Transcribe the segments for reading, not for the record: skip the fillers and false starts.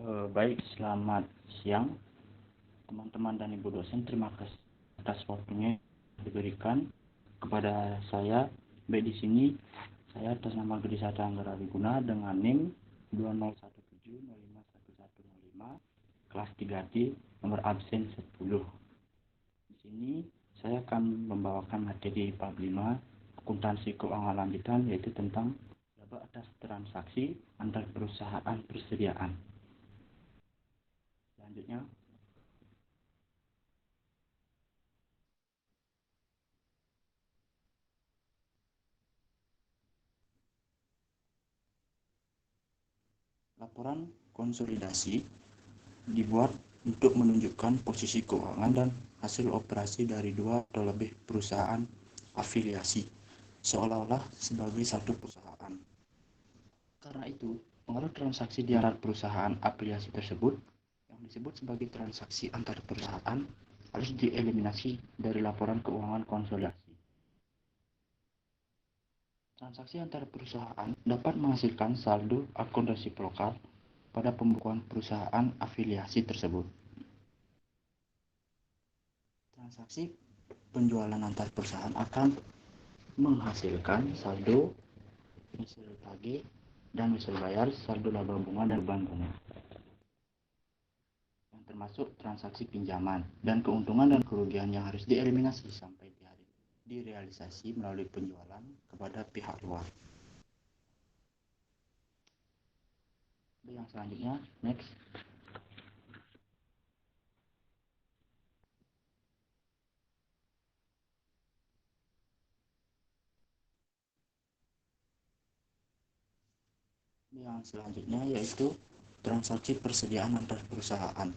Baik, selamat siang teman-teman dan ibu dosen. Terima kasih atas waktunya yang diberikan kepada saya. Baik, di sini saya atas nama Gedi Sata Anggara Wiguna dengan NIM 2017051105 kelas 3D nomor absen 10. Di sini saya akan membawakan materi bab 5 akuntansi keuangan lanjutan, yaitu tentang laba atas transaksi antar perusahaan persediaan. Selanjutnya, laporan konsolidasi dibuat untuk menunjukkan posisi keuangan dan hasil operasi dari dua atau lebih perusahaan afiliasi, seolah-olah sebagai satu perusahaan. Karena itu, pengaruh transaksi di antara perusahaan afiliasi tersebut, yang disebut sebagai transaksi antar perusahaan, harus dieliminasi dari laporan keuangan konsolidasi. Transaksi antar perusahaan dapat menghasilkan saldo akun resiprokal pada pembukuan perusahaan afiliasi tersebut. Transaksi penjualan antar perusahaan akan menghasilkan saldo misal tagih dan misal bayar, saldo laba bunga dan beban bunga, yang termasuk transaksi pinjaman, dan keuntungan dan kerugian yang harus dieliminasi sampai direalisasi melalui penjualan kepada pihak luar. Yang selanjutnya, next. Yang selanjutnya yaitu transaksi persediaan antar perusahaan.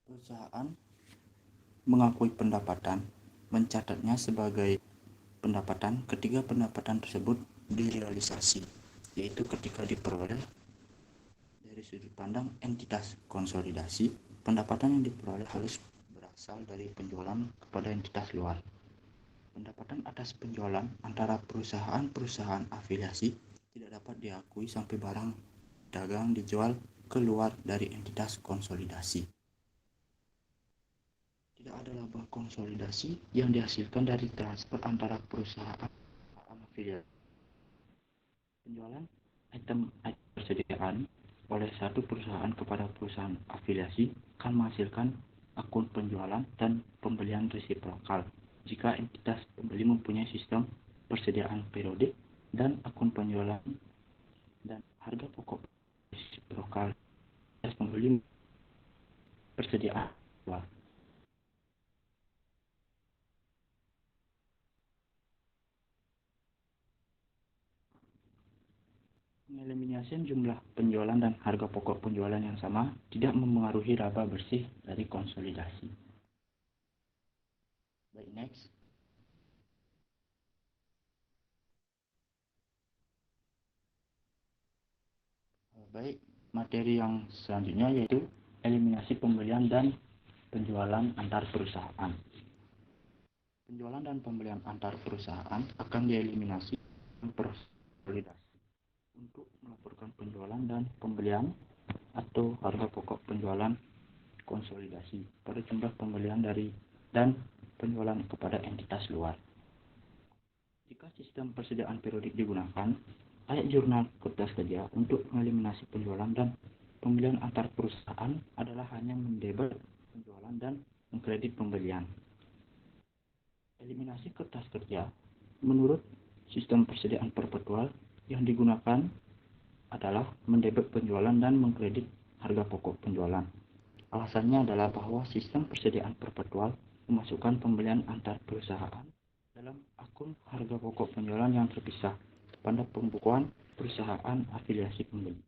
Perusahaan mengakui pendapatan, mencatatnya sebagai pendapatan ketika pendapatan tersebut direalisasi, yaitu ketika diperoleh dari sudut pandang entitas konsolidasi. Pendapatan yang diperoleh harus berasal dari penjualan kepada entitas luar. Pendapatan atas penjualan antara perusahaan-perusahaan afiliasi tidak dapat diakui sampai barang dagang dijual keluar dari entitas konsolidasi. Tidak ada laba konsolidasi yang dihasilkan dari transfer antara perusahaan afiliasi. Penjualan item persediaan oleh satu perusahaan kepada perusahaan afiliasi akan menghasilkan akun penjualan dan pembelian resiprokal jika entitas pembeli mempunyai sistem persediaan periodik, dan akun penjualan dan harga pokok resiprokal entitas pembeli persediaan luar. Pengeliminasian jumlah penjualan dan harga pokok penjualan yang sama tidak memengaruhi laba bersih dari konsolidasi. Baik, next. Baik, materi yang selanjutnya yaitu eliminasi pembelian dan penjualan antar perusahaan. Penjualan dan pembelian antar perusahaan akan dieliminasi dengan konsolidasi untuk melaporkan penjualan dan pembelian atau harga pokok penjualan konsolidasi pada jumlah pembelian dari dan penjualan kepada entitas luar. Jika sistem persediaan periodik digunakan, ayat jurnal kertas kerja untuk mengeliminasi penjualan dan pembelian antar perusahaan adalah hanya mendebet penjualan dan mengkredit pembelian. Eliminasi kertas kerja menurut sistem persediaan perpetual yang digunakan adalah mendebet penjualan dan mengkredit harga pokok penjualan. Alasannya adalah bahwa sistem persediaan perpetual memasukkan pembelian antar perusahaan dalam akun harga pokok penjualan yang terpisah pada pembukuan perusahaan afiliasi pembeli.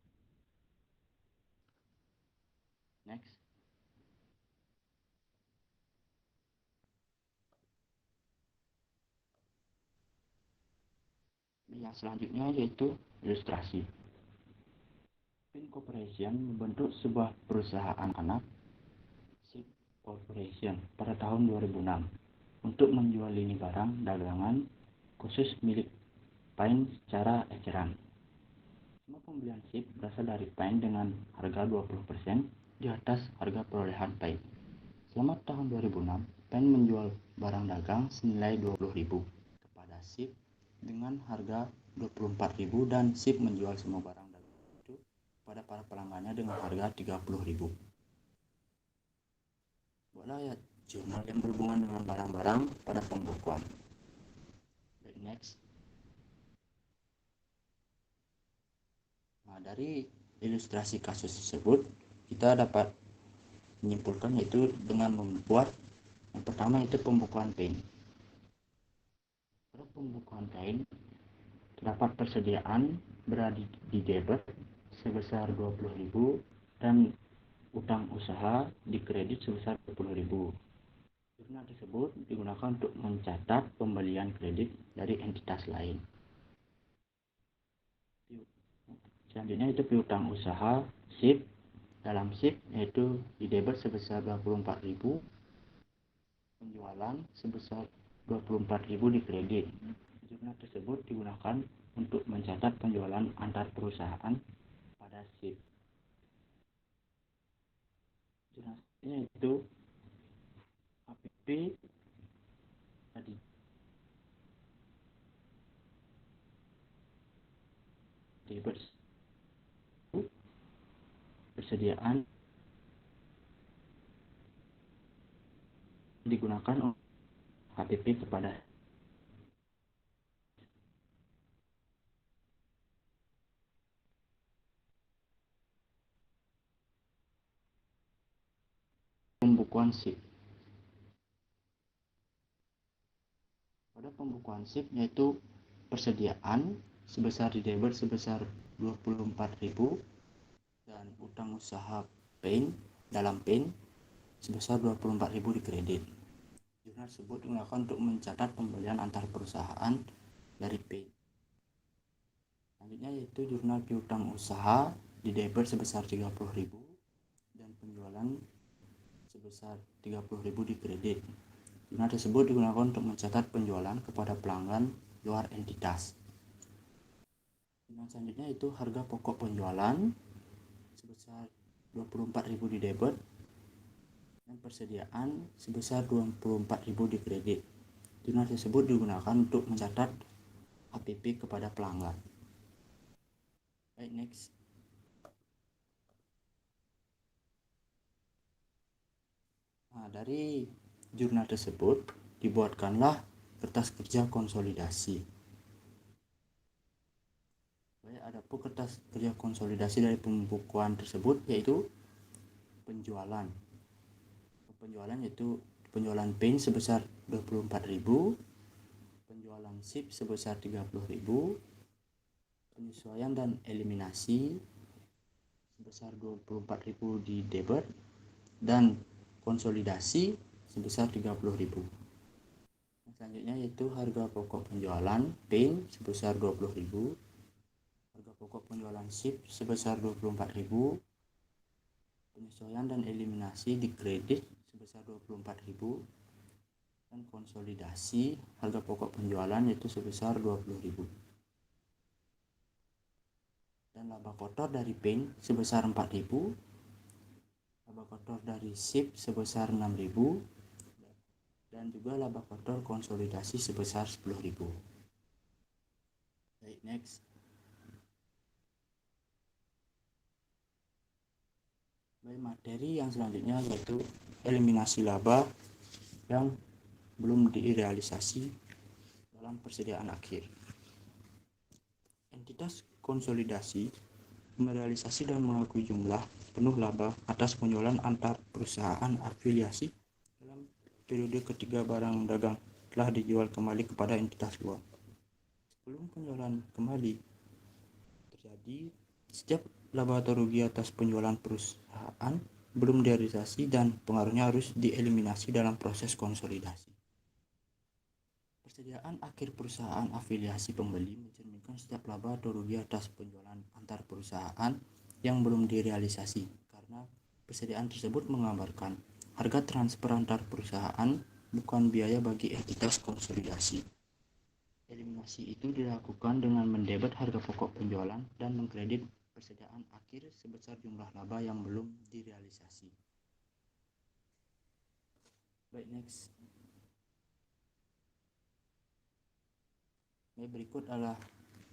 Next. Yang selanjutnya yaitu ilustrasi. Pin Corporation membentuk sebuah perusahaan anak, SIP Corporation, pada tahun 2006 untuk menjual lini barang dagangan khusus milik pain secara eceran. Semua pembelian SIP berasal dari pain dengan harga 20% di atas harga perolehan pain. Selama tahun 2006, pain menjual barang dagang senilai 20.000 kepada SIP dengan harga 24.000 dan SIP menjual semua barang dagang itu pada para pelanggannya dengan harga 30.000. Buatlah ya jurnal yang berhubungan dengan barang-barang pada pembukuan. Next. Nah, dari ilustrasi kasus tersebut kita dapat menyimpulkan yaitu dengan membuat yang pertama itu pembukuan pain. Pada pembukuan pain terdapat persediaan berada di debit sebesar 20.000 dan utang usaha di kredit sebesar 10.000. Jurnal tersebut digunakan untuk mencatat pembelian kredit dari entitas lain. Selanjutnya itu piutang usaha SIP. Dalam SIP yaitu di debit sebesar 24.000, penjualan sebesar 24.000 di kredit. Jurnal tersebut digunakan untuk mencatat penjualan antar perusahaan pada SIP. Jurnalnya itu APP tadi. Debit persediaan digunakan untuk HPP kepada pembukuan SIP. Pada pembukuan SIP yaitu persediaan sebesar di debit sebesar 24.000 dan utang usaha pain dalam pain sebesar 24.000 di kredit. Jurnal tersebut digunakan untuk mencatat pembelian antar perusahaan dari pain. Selanjutnya yaitu jurnal piutang usaha di debit sebesar 30.000 dan penjualan sebesar 30.000 di kredit. Jurnal tersebut digunakan untuk mencatat penjualan kepada pelanggan luar entitas. Jurnal selanjutnya itu harga pokok penjualan sebesar 24.000 di debit dan persediaan sebesar 24.000 di kredit. Jurnal tersebut digunakan untuk mencatat HPP kepada pelanggan. Baik, next. Nah, dari jurnal tersebut dibuatkanlah kertas kerja konsolidasi. Baik, ada pun kertas kerja konsolidasi dari pembukuan tersebut yaitu penjualan. Penjualan yaitu penjualan pain sebesar 24.000, penjualan SIP sebesar 30.000, penyesuaian dan eliminasi sebesar 24.000 di debit dan konsolidasi sebesar 30.000. Selanjutnya yaitu harga pokok penjualan pain sebesar 20.000, harga pokok penjualan SIP sebesar 24.000, penyesuaian dan eliminasi di kredit sebesar 24.000 dan konsolidasi harga pokok penjualan yaitu sebesar 20.000. Dan laba kotor dari pain sebesar 4.000, laba kotor dari SIP sebesar 6.000 dan juga laba kotor konsolidasi sebesar 10.000. Baik, next. Baik, materi yang selanjutnya yaitu eliminasi laba yang belum direalisasi dalam persediaan akhir. Entitas konsolidasi merealisasi dan mengakui jumlah penuh laba atas penjualan antar perusahaan afiliasi dalam periode ketiga barang dagang telah dijual kembali kepada entitas luar. Sebelum penjualan kembali terjadi, setiap laba atau rugi atas penjualan perusahaan belum direalisasi dan pengaruhnya harus dieliminasi dalam proses konsolidasi. Persediaan akhir perusahaan afiliasi pembeli mencerminkan setiap laba atau rugi atas penjualan antar perusahaan yang belum direalisasi, karena persediaan tersebut menggambarkan harga transfer antar perusahaan, bukan biaya bagi entitas konsolidasi. Eliminasi itu dilakukan dengan mendebet harga pokok penjualan dan mengkredit persediaan akhir sebesar jumlah laba yang belum direalisasi. Baik, next. Berikut adalah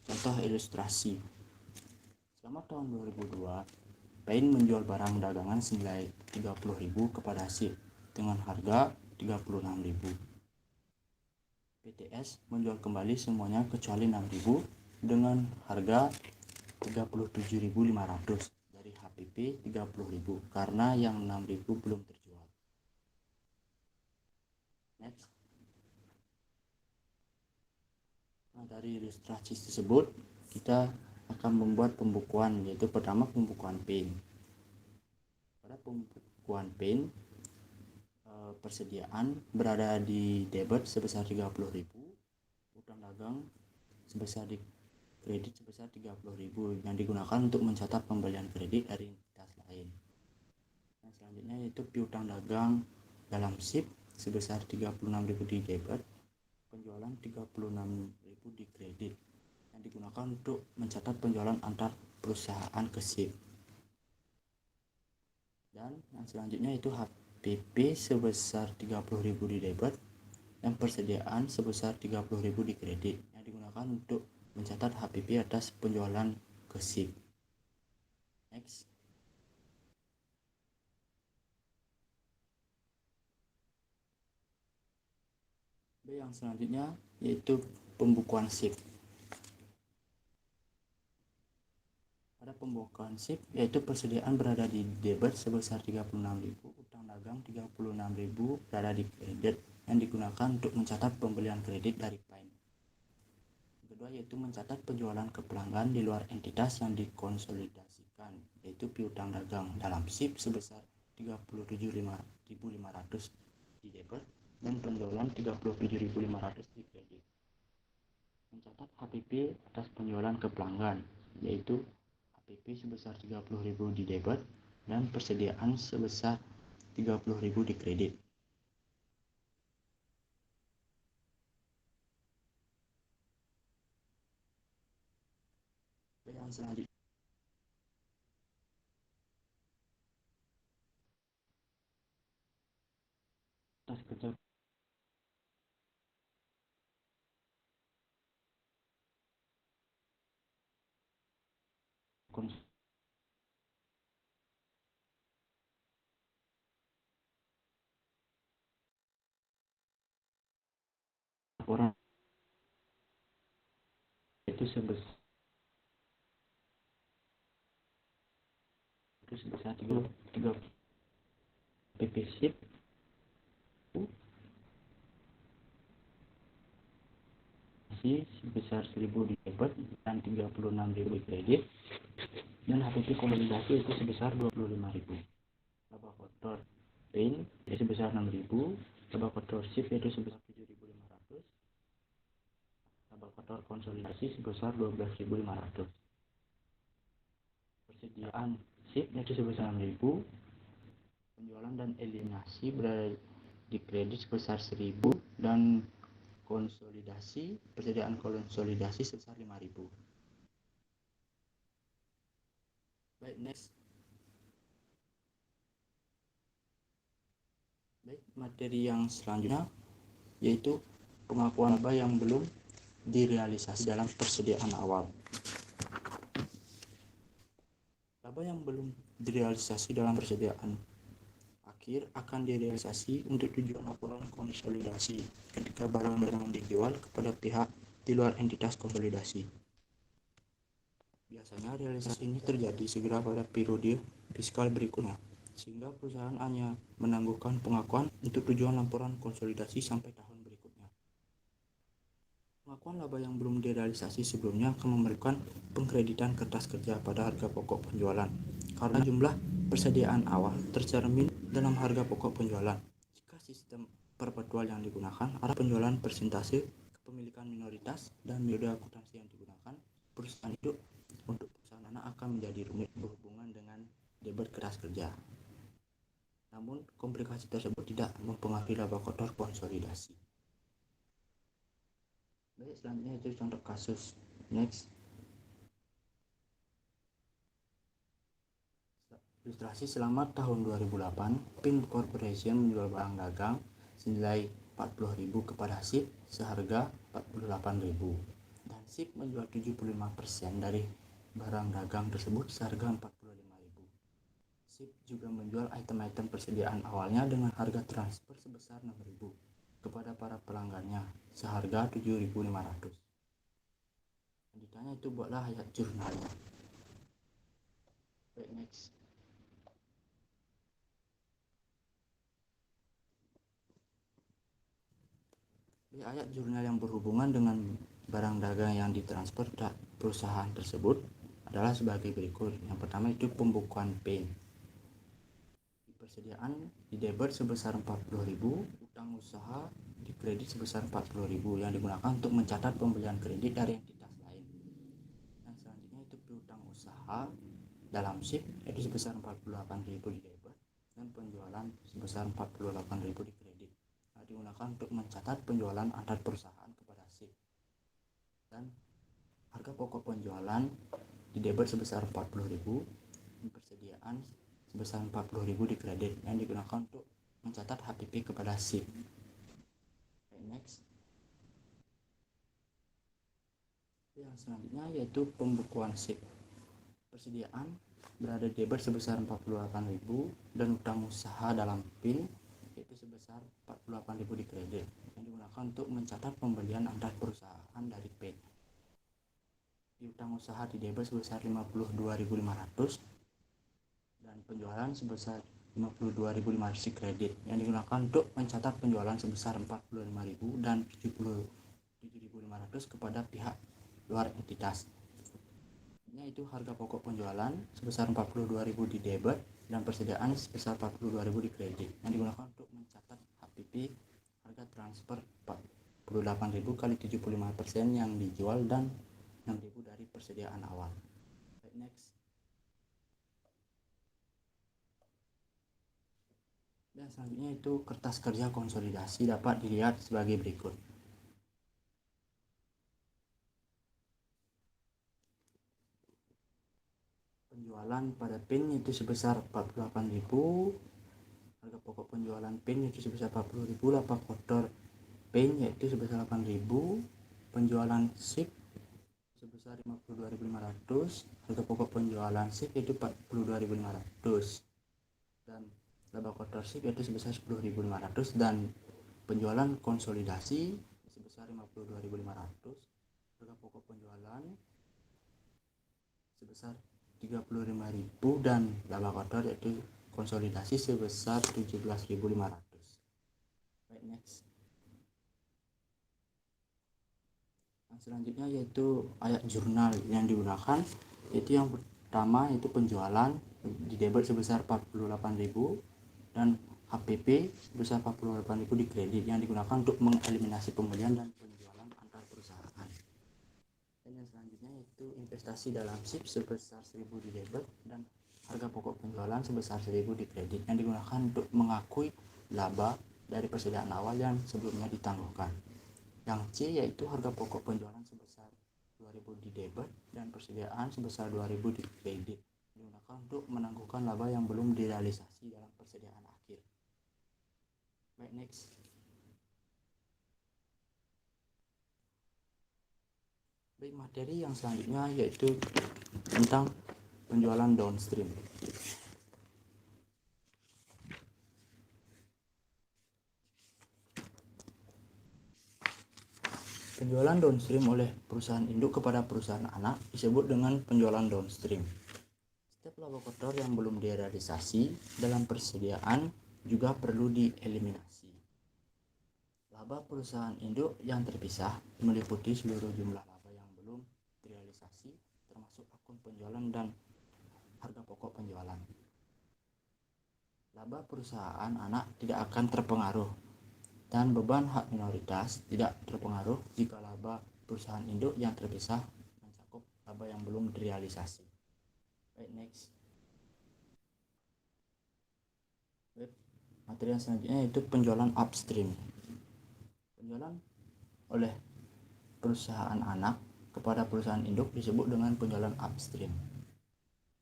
contoh ilustrasi. Selama tahun 2002, Pain menjual barang dagangan senilai 30.000 kepada SIP dengan harga 36.000. PTS menjual kembali semuanya kecuali 6.000 dengan harga 37.500 dari HPP 30.000 karena yang 6.000 belum terjual. Next. Nah, dari ilustrasi tersebut kita akan membuat pembukuan, yaitu pertama pembukuan Pain. Pada pembukuan Pain, persediaan berada di debit sebesar 30.000, utang dagang sebesar di kredit sebesar 30.000 yang digunakan untuk mencatat pembelian kredit dari entitas lain. Nah, selanjutnya yaitu piutang dagang dalam SIP sebesar 36.000 di debit, penjualan 36.000 di kredit yang digunakan untuk mencatat penjualan antar perusahaan ke SIP. Dan yang selanjutnya itu HPP sebesar 30.000 di debit dan persediaan sebesar 30.000 di kredit yang digunakan untuk mencatat HPP atas penjualan ke SIP. Next. Yang selanjutnya yaitu pembukuan SIP. Pada pembukuan SIP yaitu persediaan berada di debit sebesar 36.000, utang dagang 36.000 berada di kredit yang digunakan untuk mencatat pembelian kredit dari Pain. Kedua yaitu mencatat penjualan ke pelanggan di luar entitas yang dikonsolidasikan, yaitu piutang dagang dalam SIP sebesar 37.500 di debit dan penjualan 37.500 di kredit. Mencatat HPP atas penjualan ke pelanggan, yaitu HPP sebesar 30.000 di debit dan persediaan sebesar 30.000 di kredit. Yang selanjutnya atas kerja orang itu sebesar 3 PP SIP sebesar 1.000 di debit dan 36.000 di kredit, dan HPP konsolidasi itu sebesar 25.000. Laba kotor Pain yaitu sebesar 6.000, laba kotor SIP yaitu sebesar 7.500, laba kotor konsolidasi sebesar 12.500. Persediaan SIP yaitu sebesar 6.000, penjualan dan eliminasi berada di kredit sebesar 1.000 dan persediaan konsolidasi sebesar 5.000. Baik, next. Baik, materi yang selanjutnya yaitu pengakuan laba yang belum direalisasi dalam persediaan awal. Laba yang belum direalisasi dalam persediaan akhir akan direalisasi untuk tujuan laporan konsolidasi ketika barang-barang dijual kepada pihak di luar entitas konsolidasi. Biasanya realisasi ini terjadi segera pada periode fiskal berikutnya, sehingga perusahaan hanya menangguhkan pengakuan untuk tujuan laporan konsolidasi sampai tahun berikutnya. Pengakuan laba yang belum direalisasi sebelumnya akan memberikan pengkreditan kertas kerja pada harga pokok penjualan karena jumlah persediaan awal tercermin dalam harga pokok penjualan. Jika sistem perpetual yang digunakan adalah penjualan persentase kepemilikan minoritas dan metode akuntansi yang digunakan perusahaan itu untuk perusahaan anak akan menjadi rumit berhubungan dengan debit kertas kerja. Namun komplikasi tersebut tidak mempengaruhi laba kotor konsolidasi. Baik, selanjutnya itu contoh kasus. Next. Ilustrasi selama tahun 2008, PIN Corporation menjual barang dagang senilai 40.000 kepada SIP seharga 48.000 dan SIP menjual 75% dari barang dagang tersebut seharga 45.000. SIP juga menjual item-item persediaan awalnya dengan harga transfer sebesar 6.000 kepada para pelanggannya seharga 7.500. Ditanya itu buatlah ayat jurnalnya. Baik, next. Di ayat jurnal yang berhubungan dengan barang dagang yang ditransfer perusahaan tersebut adalah sebagai berikut. Yang pertama itu pembukuan PIN. Persediaan di debit sebesar 40.000, utang usaha di kredit sebesar 40.000 yang digunakan untuk mencatat pembelian kredit dari entitas lain. Yang selanjutnya itu piutang usaha dalam SIP itu sebesar 48.000 di debit dan penjualan sebesar 48.000 di kredit. Digunakan untuk mencatat penjualan antar perusahaan kepada SIP. Dan harga pokok penjualan di debit sebesar 40.000, persediaan sebesar 40.000 di kredit yang digunakan untuk mencatat HPP kepada SIP. Next. Yang selanjutnya yaitu pembukuan SIP. Persediaan berada di debit sebesar 48.000 dan utang usaha dalam PIN yaitu sebesar 48.000 di kredit yang digunakan untuk mencatat pembelian antar perusahaan dari PIN. Piutang usaha di debit sebesar 52.500 dan penjualan sebesar 52.500 di kredit yang digunakan untuk mencatat penjualan sebesar 45.000 dan 77.500 kepada pihak luar entitas. Yaitu harga pokok penjualan sebesar 42.000 di debit dan persediaan sebesar 42.000 di kredit yang digunakan untuk mencatat HPP harga transfer 48.000 kali 75% yang dijual dan 6.000 dari persediaan awal. Next. Dan selanjutnya itu kertas kerja konsolidasi dapat dilihat sebagai berikut. Penjualan pada PIN itu sebesar 48.000, harga pokok penjualan PIN itu sebesar 40.000, lapak kotor PIN yaitu sebesar 8.000, penjualan SIP sebesar 52.500, harga pokok penjualan SIP itu 42.500 dan laba kotor SIP yaitu sebesar 10.500 dan penjualan konsolidasi sebesar 52.500, harga pokok penjualan sebesar 35.000 dan laba kotor yaitu konsolidasi sebesar 17.500. Baik, next. Yang selanjutnya yaitu ayat jurnal yang digunakan, yaitu yang pertama yaitu penjualan di debit sebesar 48.000 dan HPP sebesar 48.000 di kredit yang digunakan untuk mengeliminasi pembelian dan penjualan antar perusahaan. Dan yang selanjutnya yaitu investasi dalam SIP sebesar 1.000 di debit dan harga pokok penjualan sebesar 1.000 di kredit yang digunakan untuk mengakui laba dari persediaan awal yang sebelumnya ditangguhkan. Yang C yaitu harga pokok penjualan sebesar 2.000 di debit dan persediaan sebesar 2.000 di kredit digunakan untuk menangguhkan laba yang belum direalisasi dalam persediaan akhir. Baik, next. Baik, materi yang selanjutnya yaitu tentang penjualan downstream. Penjualan downstream oleh perusahaan induk kepada perusahaan anak disebut dengan penjualan downstream. Setiap laba kotor yang belum direalisasi dalam persediaan juga perlu dieliminasi. Laba perusahaan induk yang terpisah meliputi seluruh jumlah laba yang belum direalisasi, termasuk akun penjualan dan harga pokok penjualan. Laba perusahaan anak tidak akan terpengaruh dan beban hak minoritas tidak terpengaruh jika laba perusahaan induk yang terpisah mencakup laba yang belum direalisasi. Baik, next. Materi yang selanjutnya yaitu penjualan upstream. Penjualan oleh perusahaan anak kepada perusahaan induk disebut dengan penjualan upstream.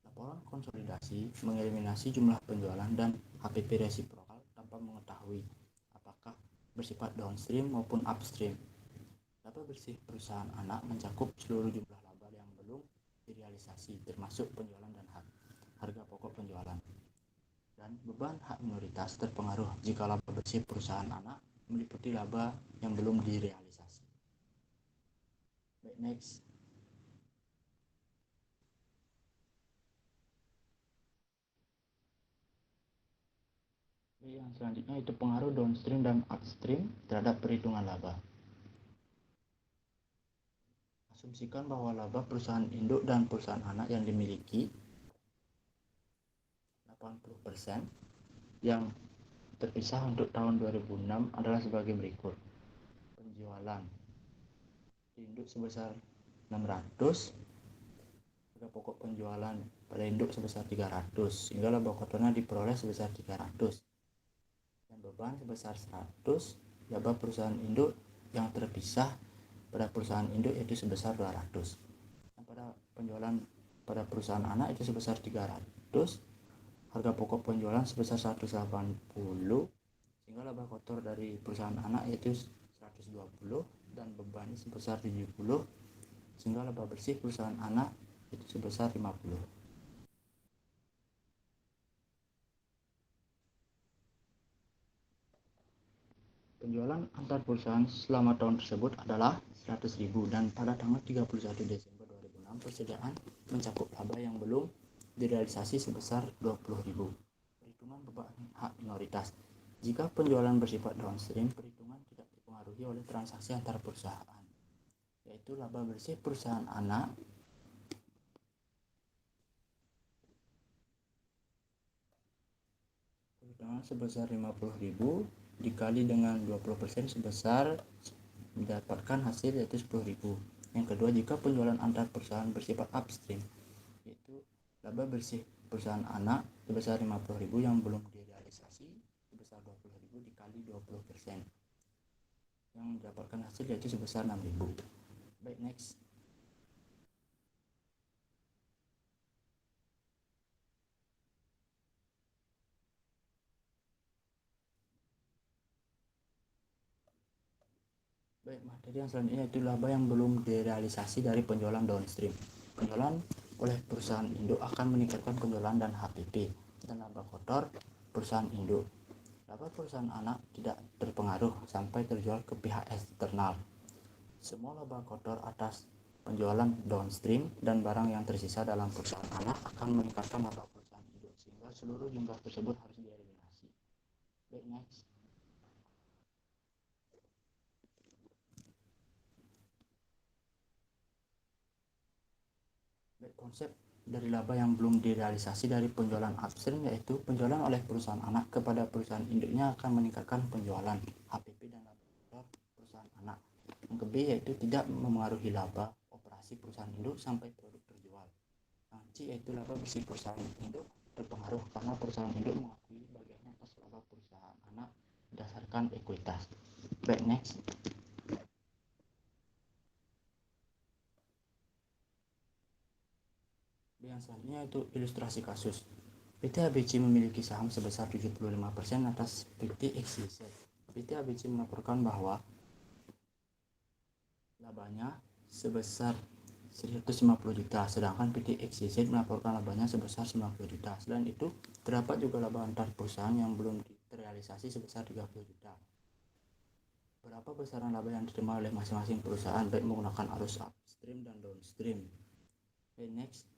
Laporan konsolidasi mengeliminasi jumlah penjualan dan HPP resiprokal tanpa mengetahui apakah bersifat downstream maupun upstream. Laba bersih perusahaan anak mencakup seluruh jumlah laba yang belum direalisasi, termasuk penjualan dan harga pokok penjualan. Dan beban hak minoritas terpengaruh jika laba bersih perusahaan anak meliputi laba yang belum direalisasi. Baik, next. Yang selanjutnya itu pengaruh downstream dan upstream terhadap perhitungan laba. Asumsikan bahwa laba perusahaan induk dan perusahaan anak yang dimiliki 80% yang terpisah untuk tahun 2006 adalah sebagai berikut. Penjualan induk sebesar 600, harga pokok penjualan pada induk sebesar 300, sehingga laba kotornya diperoleh sebesar 300. Dan beban sebesar 100, laba perusahaan induk yang terpisah pada perusahaan induk itu sebesar 200. Dan pada penjualan pada perusahaan anak itu sebesar 300, harga pokok penjualan sebesar 180, sehingga laba kotor dari perusahaan anak yaitu 120 dan beban sebesar 70, sehingga laba bersih perusahaan anak itu sebesar 50. Penjualan antar perusahaan selama tahun tersebut adalah 100.000 dan pada tanggal 31 Desember 2006 persediaan mencakup laba yang belum direalisasi sebesar 20.000. Perhitungan beban hak minoritas. Jika penjualan bersifat downstream, perhitungan tidak dipengaruhi oleh transaksi antar perusahaan, yaitu laba bersih perusahaan anak perhitungan sebesar 50.000 dikali dengan 20% sebesar mendapatkan hasil yaitu 10.000. Yang kedua, jika penjualan antar perusahaan bersifat upstream, yaitu laba bersih perusahaan anak sebesar 50.000 yang belum direalisasi sebesar 20.000 dikali 20%, yang mendapatkan hasil yaitu sebesar 6.000. Baik, next. Baik, materi yang selanjutnya itu laba yang belum direalisasi dari penjualan downstream. Penjualan oleh perusahaan induk akan meningkatkan penjualan dan HPP dan laba kotor perusahaan induk. Laba perusahaan anak tidak terpengaruh sampai terjual ke pihak eksternal. Semua laba kotor atas penjualan downstream dan barang yang tersisa dalam perusahaan anak akan meningkatkan laba perusahaan induk, sehingga seluruh jumlah tersebut harus dieliminasi. Baik, next. Konsep dari laba yang belum direalisasi dari penjualan upstream yaitu penjualan oleh perusahaan anak kepada perusahaan induknya akan meningkatkan penjualan HPP dan laba perusahaan anak. Yang kedua yaitu tidak memengaruhi laba operasi perusahaan induk sampai produk terjual. Yang C yaitu laba bersih perusahaan induk terpengaruh karena perusahaan induk mengakui bagiannya atas laba perusahaan anak berdasarkan ekuitas. Baik, next. Yang selanjutnya itu ilustrasi kasus. PT ABC memiliki saham sebesar 75% atas PT XYZ. PT ABC melaporkan bahwa labanya sebesar 150 juta, sedangkan PT XYZ melaporkan labanya sebesar 90 juta. Selain itu, terdapat juga laba antar perusahaan yang belum terrealisasi sebesar 30 juta. Berapa besaran laba yang diterima oleh masing-masing perusahaan baik menggunakan arus upstream dan downstream. Okay, next.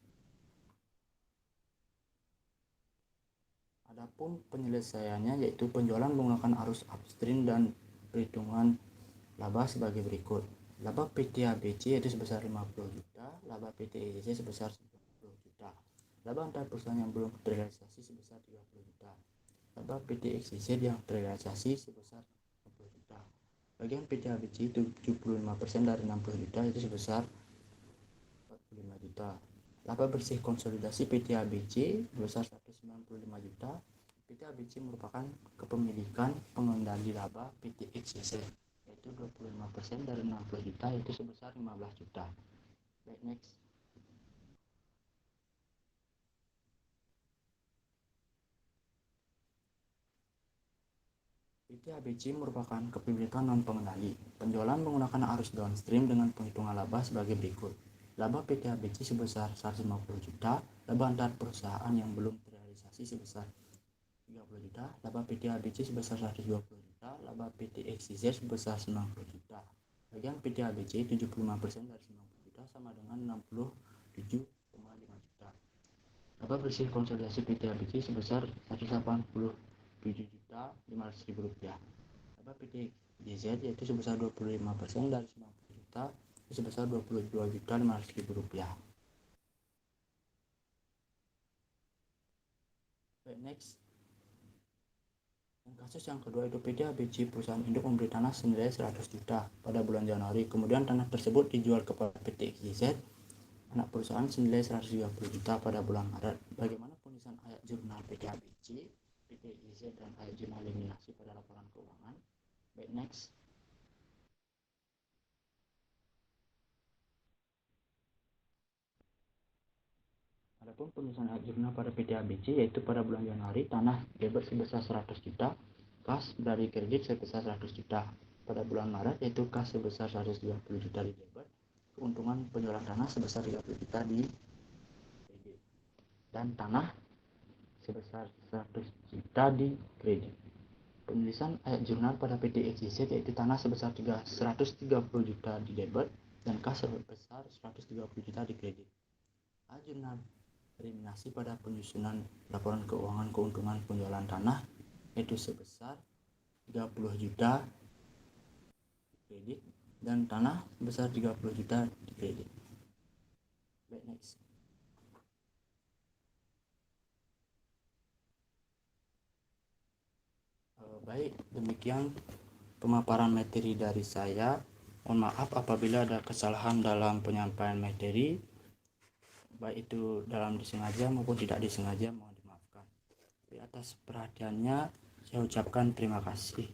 Adapun penyelesaiannya yaitu penjualan menggunakan arus upstream dan perhitungan laba sebagai berikut. Laba PT ABC yaitu sebesar 50 juta, laba PT ECC sebesar 90 juta. Laba antar perusahaan yang belum terrealisasi sebesar 30 juta. Laba PT XYZ yang terrealisasi sebesar 60 juta. Bagian PT ABC itu 75% dari 60 juta itu sebesar 45 juta. Laba bersih konsolidasi PT ABC sebesar 195 juta. PT ABC merupakan kepemilikan pengendali laba PT XYZ, yaitu yaitu 25% dari 60 juta yaitu sebesar 15 juta. Baik, next. PT ABC merupakan kepemilikan non-pengendali. Penjualan menggunakan arus downstream dengan penghitungan laba sebagai berikut. Laba PT ABC sebesar 150 juta, laba antar perusahaan yang belum terrealisasi sebesar 30 juta, laba PT ABC sebesar 120 juta, laba PT XYZ sebesar 90 juta. Bagian PT ABC 75% dari 90 juta sama dengan 67,5 juta. Laba bersih konsolidasi PT ABC sebesar 187 juta 500.000 rupiah. Laba PT XYZ yaitu sebesar 25% dari 90 juta sebesar 22 juta 500.000 rupiah. Next. Kasus yang kedua itu PT ABC perusahaan induk memberi tanah senilai 100 juta pada bulan Januari. Kemudian tanah tersebut dijual kepada PT XYZ anak perusahaan senilai 130 juta pada bulan Maret. Bagaimana penulisan ayat jurnal PT ABC, PT XYZ dan ayat jurnal eliminasi pada laporan keuangan? Baik, next. Adapun penulisan ayat jurnal pada PT ABC yaitu pada bulan Januari tanah debit sebesar 100 juta, kas dari kredit sebesar 100 juta. Pada bulan Maret yaitu kas sebesar 120 juta di debit, keuntungan penjualan tanah sebesar 30 juta di kredit, dan tanah sebesar 100 juta di kredit. Penulisan ayat jurnal pada PT XYZ yaitu tanah sebesar 130 juta di debit dan kas sebesar 130 juta di kredit. Ayat jurnal eliminasi pada penyusunan laporan keuangan keuntungan penjualan tanah yaitu sebesar 30 juta di kredit dan tanah sebesar 30 juta di kredit. Baik, next. Baik, demikian pemaparan materi dari saya. Mohon maaf apabila ada kesalahan dalam penyampaian materi, baik itu dalam disengaja maupun tidak disengaja, mohon dimaafkan. Atas perhatiannya saya ucapkan terima kasih.